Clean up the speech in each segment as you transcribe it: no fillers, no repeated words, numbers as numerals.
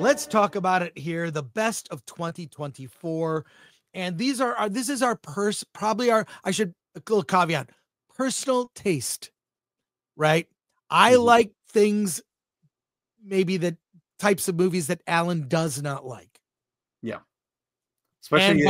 Let's talk about it here. The best of 2024. And these are our, this is our probably our, I should, a little caveat, personal taste, right? I like things, maybe the types of movies that Alan does not like. Yeah. Especially,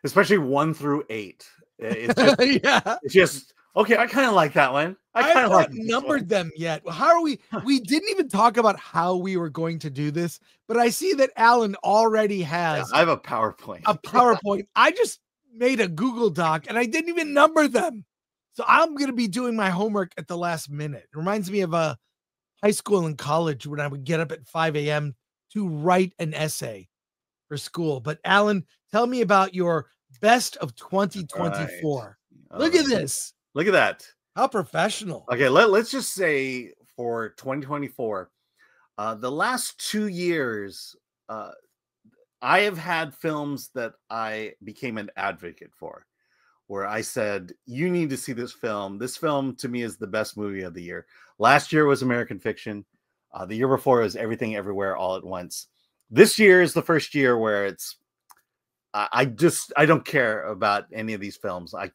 especially 1 through 8. It's just, yeah. It's just, okay, I kind of like that one. I kind of like numbered them yet. How are we? We didn't even talk about how we were going to do this, but I see that Alan already has. I have a PowerPoint. A PowerPoint. I just made a Google Doc and I didn't even number them. So I'm going to be doing my homework at the last minute. It reminds me of a high school and college when I would get up at 5 a.m. to write an essay for school. But Alan, tell me about your best of 2024. Right. Look at this. Look at that. How professional. Okay, let's just say for 2024, the last 2 years, I have had films that I became an advocate for, where I said, you need to see this film. This film, to me, is the best movie of the year. Last year was American Fiction. The year before was Everything Everywhere All at Once. This year is the first year where it's, I don't care about any of these films. I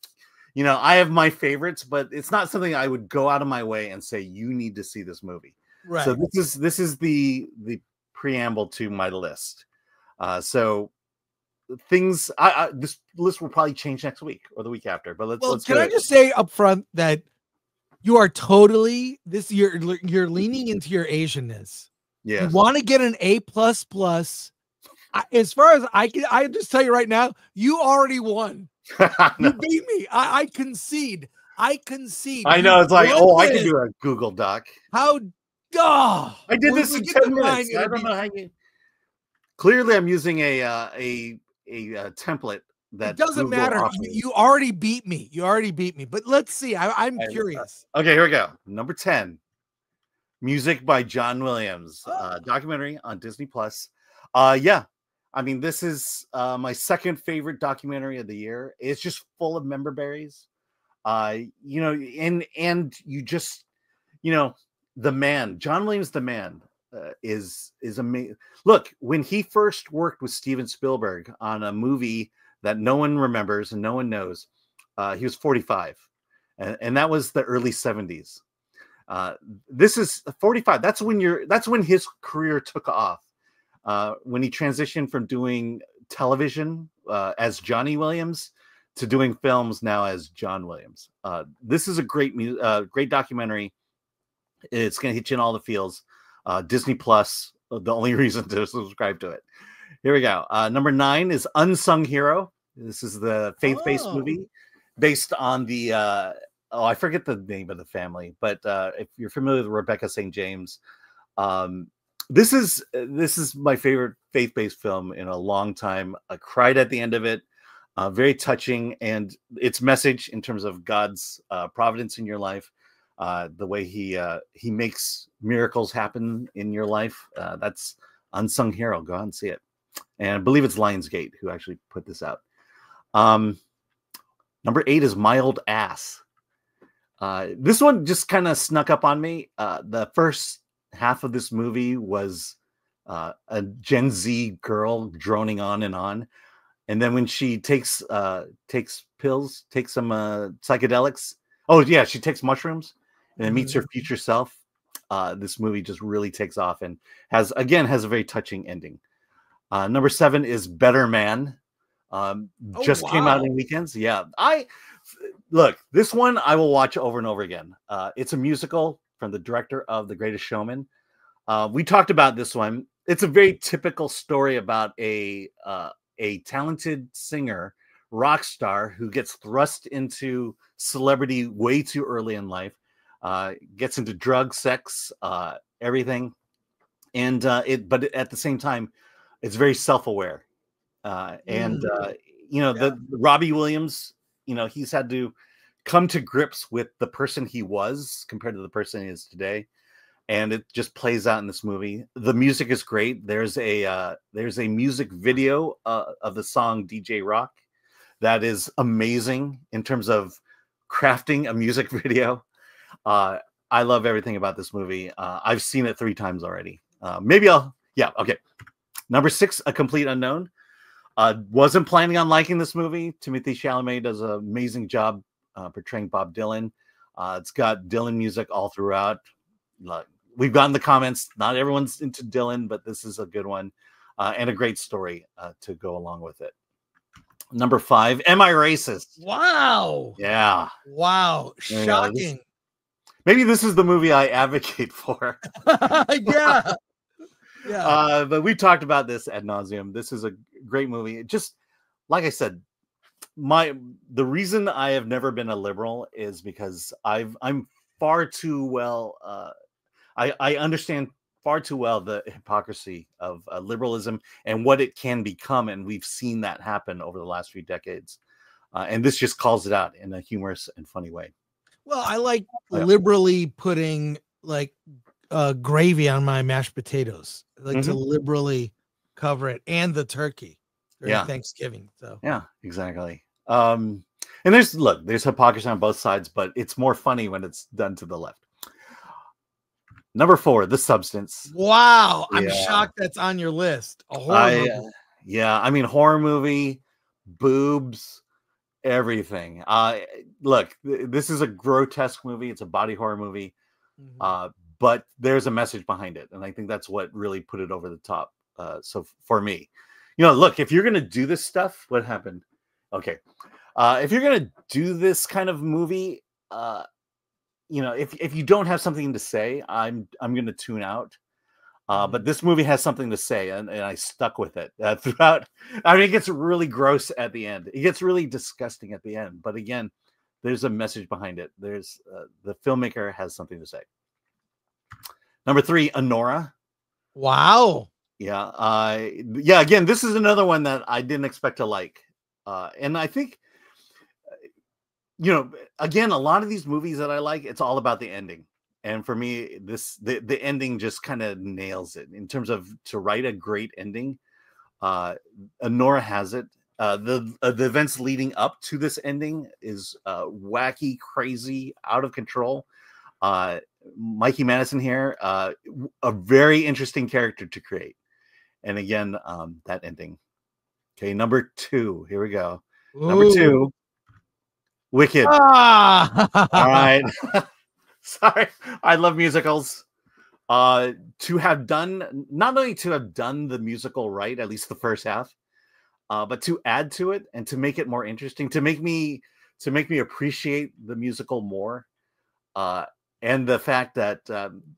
have my favorites, but it's not something I would go out of my way and say, you need to see this movie. Right. So this is the preamble to my list. So things, this list will probably change next week or the week after, but let's can I just say up front that you are totally you're leaning into your Asianness. Yeah. You want to get an A++. As far as I just tell you right now, you already won. You beat me. I concede. I know. It's like, I can do a Google Doc. How? I did this in 10 minutes. I don't know how you. Clearly, I'm using a template that it doesn't matter. You already beat me. But let's see. I'm curious. Okay, here we go. Number 10, music by John Williams, documentary on Disney Plus. Yeah. I mean, this is my second favorite documentary of the year. It's just full of member berries. And you just, the man, John Williams, the man, is amazing. Look, when he first worked with Steven Spielberg on a movie that no one remembers and no one knows, he was 45, and that was the early 70s. This is 45. That's when his career took off. When he transitioned from doing television as Johnny Williams to doing films now as John Williams. This is a great documentary. It's going to hit you in all the feels. Disney Plus, the only reason to subscribe to it. Here we go. Number 9 is Unsung Hero. This is the faith-based movie based on the I forget the name of the family, but if you're familiar with Rebecca St. James, this is my favorite faith-based film in a long time. I cried at the end of it. Very touching, and its message in terms of God's providence in your life, the way he makes miracles happen in your life. That's Unsung Hero. Go out and see it. And I believe it's Lionsgate who actually put this out. Number 8 is My Old Ass. This one just kind of snuck up on me. The first half of this movie was a Gen Z girl droning on, and then when she takes pills, takes some psychedelics. Oh yeah, she takes mushrooms and then meets her future self. This movie just really takes off and has a very touching ending. Number 7 is Better Man. Just came out in weekends. Yeah, look, this one I will watch over and over again. It's a musical from the director of The Greatest Showman. We talked about this one. It's a very typical story about a talented singer, rock star, who gets thrust into celebrity way too early in life, gets into drugs, sex, everything. And but at the same time, it's very self-aware. The Robbie Williams, he's had to come to grips with the person he was compared to the person he is today, and it just plays out in this movie. The music is great. There's a music video of the song DJ Rock that is amazing in terms of crafting a music video. I love everything about this movie. I've seen it 3 times already. Maybe I'll Yeah. Okay. Number 6, A Complete Unknown. Wasn't planning on liking this movie. Timothée Chalamet does an amazing job portraying Bob Dylan. It's got Dylan music all throughout. We've gotten the comments. Not everyone's into Dylan, but this is a good one and a great story to go along with it. Number 5, Am I Racist? Wow. Yeah. Wow. Shocking. Maybe this is the movie I advocate for. Yeah. Yeah. But we talked about this ad nauseum. This is a great movie. Just like I said, the reason I have never been a liberal is because I'm far too well. I understand far too well the hypocrisy of liberalism and what it can become, and we've seen that happen over the last few decades. And this just calls it out in a humorous and funny way. Well, I like liberally putting like gravy on my mashed potatoes, like to liberally cover it, and the turkey during Thanksgiving. So yeah, exactly. And there's hypocrisy on both sides, but it's more funny when it's done to the left. Number 4, The Substance. Wow, I'm shocked that's on your list. A horror movie. Yeah, I mean, horror movie, boobs, everything. Look, this is a grotesque movie. It's a body horror movie, but there's a message behind it, and I think that's what really put it over the top. So for me, look, if you're gonna do this stuff, what happened? Okay, if you're gonna do this kind of movie, if you don't have something to say, I'm going to tune out. But this movie has something to say, and I stuck with it throughout. I mean, it gets really gross at the end. It gets really disgusting at the end. But again, there's a message behind it. There's the filmmaker has something to say. Number 3, Anora. Wow. Yeah. Again, this is another one that I didn't expect to like. And I think, again, a lot of these movies that I like, it's all about the ending. And for me, the ending just kind of nails it in terms of to write a great ending. Anora has it. The events leading up to this ending is wacky, crazy, out of control. Mikey Madison here, a very interesting character to create. And again, that ending. Okay, number 2. Here we go. Ooh. Number 2, Wicked. All right. Sorry, I love musicals. To have done, not only to have done the musical right, at least the first half, but to add to it and to make it more interesting, to make me appreciate the musical more, and the fact that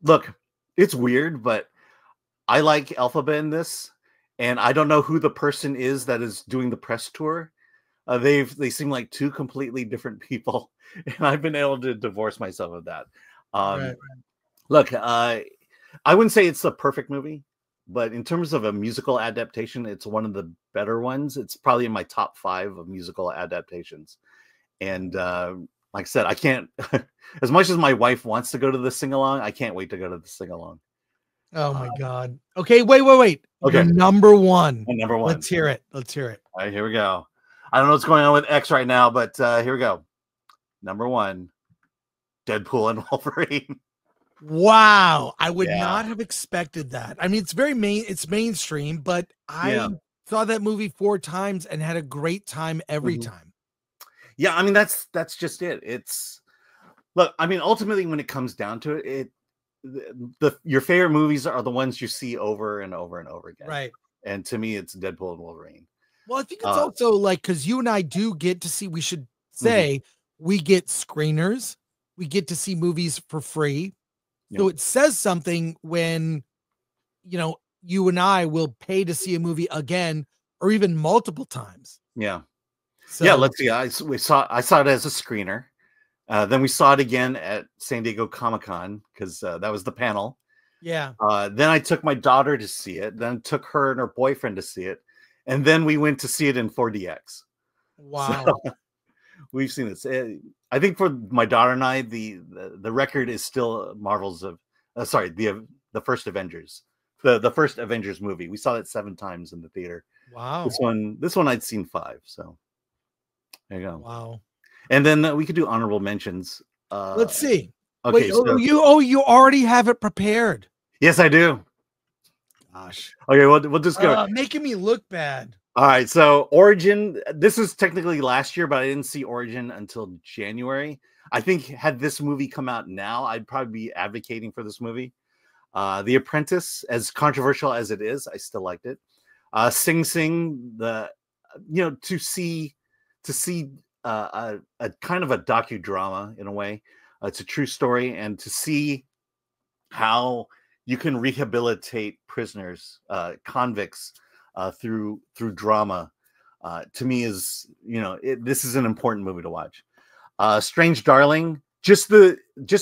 look, it's weird, but I like Elphaba in this, and I don't know who the person is that is doing the press tour. They seem like 2 completely different people, and I've been able to divorce myself of that. Right. Look, I wouldn't say it's the perfect movie, but in terms of a musical adaptation, it's one of the better ones. It's probably in my top 5 of musical adaptations. And like I said, I can't, as much as my wife wants to go to the sing-along, I can't wait to go to the sing-along. Oh my God. Okay, wait. Okay. Your number 1. Number 1. Let's hear it. All right, here we go. I don't know what's going on with X right now, but here we go. Number 1, Deadpool and Wolverine. Wow. I would not have expected that. I mean, it's mainstream, but I saw that movie 4 times and had a great time every time. Yeah, I mean, that's just it. Look, I mean, ultimately when it comes down to it, your favorite movies are the ones you see over and over and over again. Right. And to me, it's Deadpool and Wolverine. Well, I think it's also like, because you and I do get to see, we should say, we get screeners, we get to see movies for free. So it says something when, you and I will pay to see a movie again, or even multiple times. Yeah. So, yeah, let's see. I saw it as a screener. Then we saw it again at San Diego Comic-Con because that was the panel. Yeah. Then I took my daughter to see it. Then took her and her boyfriend to see it. And then we went to see it in 4DX. Wow. So, we've seen this. I think for my daughter and I, the record is still Marvel's of the first Avengers. The first Avengers movie. We saw it 7 times in the theater. Wow. This one I'd seen 5. So there you go. Wow. And then we could do honorable mentions. Let's see. Okay. Wait, you already have it prepared. Yes, I do. Gosh. Okay, we'll just go. Making me look bad. All right, so Origin. This is technically last year, but I didn't see Origin until January. I think had this movie come out now, I'd probably be advocating for this movie. The Apprentice, as controversial as it is, I still liked it. Sing Sing, to see a kind of a docudrama in a way. It's a true story, and to see how you can rehabilitate prisoners, convicts, through drama, to me is, this is an important movie to watch. Strange Darling, just the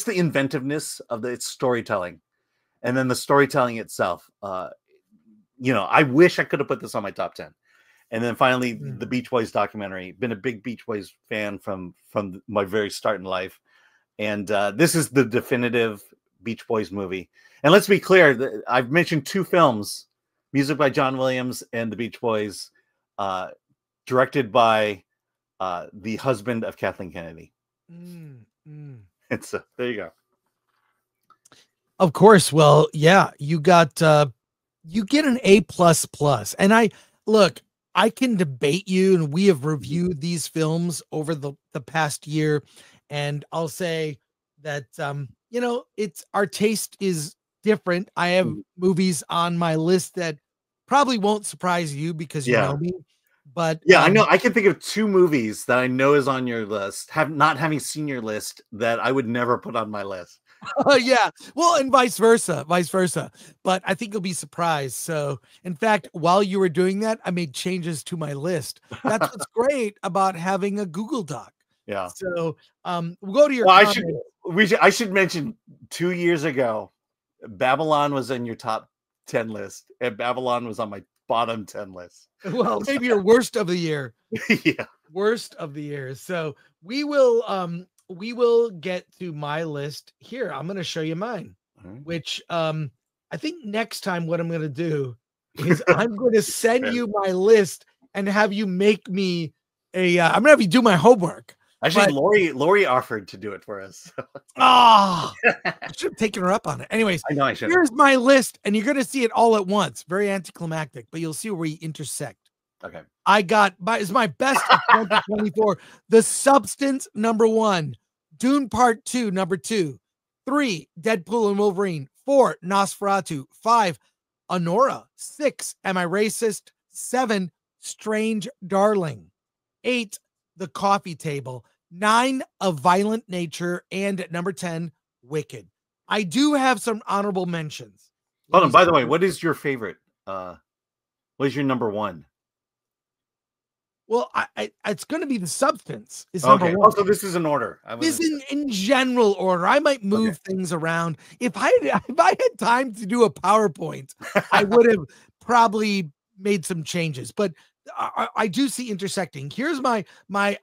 inventiveness of its storytelling, and then the storytelling itself. I wish I could have put this on my top 10. And then finally, the Beach Boys documentary. Been a big Beach Boys fan from my very start in life, and this is the definitive Beach Boys movie. And let's be clear, I've mentioned 2 films: music by John Williams and the Beach Boys, directed by the husband of Kathleen Kennedy. And so there you go. Of course. Well, yeah, you got you get an A++. And I can debate you, and we have reviewed these films over the past year, and I'll say that it's our taste is different. I have movies on my list that probably won't surprise you because you know me. But I know I can think of 2 movies that I know is on your list, not having seen your list, that I would never put on my list. Yeah, well, and vice versa. But I think you'll be surprised. So, in fact, while you were doing that, I made changes to my list. That's what's great about having a Google Doc. Yeah. So, we'll go to your. Well, I should mention 2 years ago, Babylon was in your top 10 list, and Babylon was on my bottom 10 list. Well, maybe your worst of the year. Yeah. Worst of the year. So we will get to my list here. I'm going to show you mine, which I think next time what I'm going to do is I'm going to send you my list and have you make me I'm going to have you do my homework. Actually, Lori offered to do it for us. I should have taken her up on it. Anyways, I know I should. Here's my list, and you're going to see it all at once. Very anticlimactic, but you'll see where we intersect. Okay. I got is my best of 2024. The Substance, number 1. Dune Part 2, number 2. 3, Deadpool and Wolverine. 4, Nosferatu. 5, Anora. 6, Am I Racist? 7, Strange Darling. 8, The Coffee Table. 9, A Violent Nature. And at number 10, Wicked. I do have some honorable mentions. Hold on, by the way, what is your favorite? What is your number 1? Well, it's going to be The Substance. Is okay. Number 1. Also, this is in order. This is in general order. I might move things around. If I had time to do a PowerPoint, I would have probably made some changes. But I do see intersecting. Here's my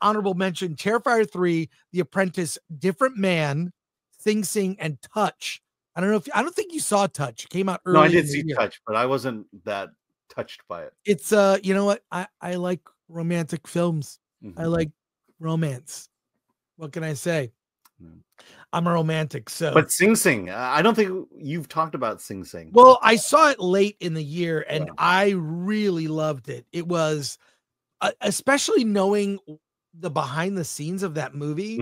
honorable mention: Terrifier 3, The Apprentice, Different Man, Sing Sing, and Touch. I don't think you saw Touch. It came out early. No, I did see Touch, but I wasn't that touched by it. It's you know what? I like romantic films. I like romance. What can I say? I'm a romantic. So, but Sing Sing, I don't think you've talked about Sing Sing. Well, I saw it late in the year, and I really loved it. It was, especially knowing the behind the scenes of that movie,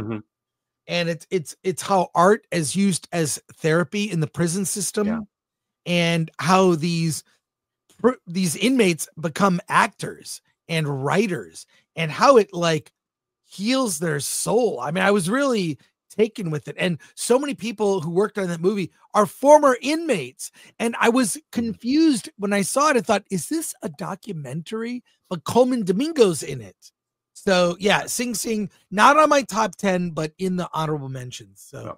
and it's how art is used as therapy in the prison system, and how these inmates become actors and writers, and how it like heals their soul. I mean, I was really taken with it. And so many people who worked on that movie are former inmates. And I was confused when I saw it. I thought, is this a documentary? But Coleman Domingo's in it. So yeah, Sing Sing, not on my top 10, but in the honorable mentions. So,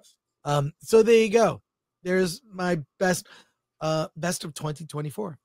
so there you go. There's my best of 2024.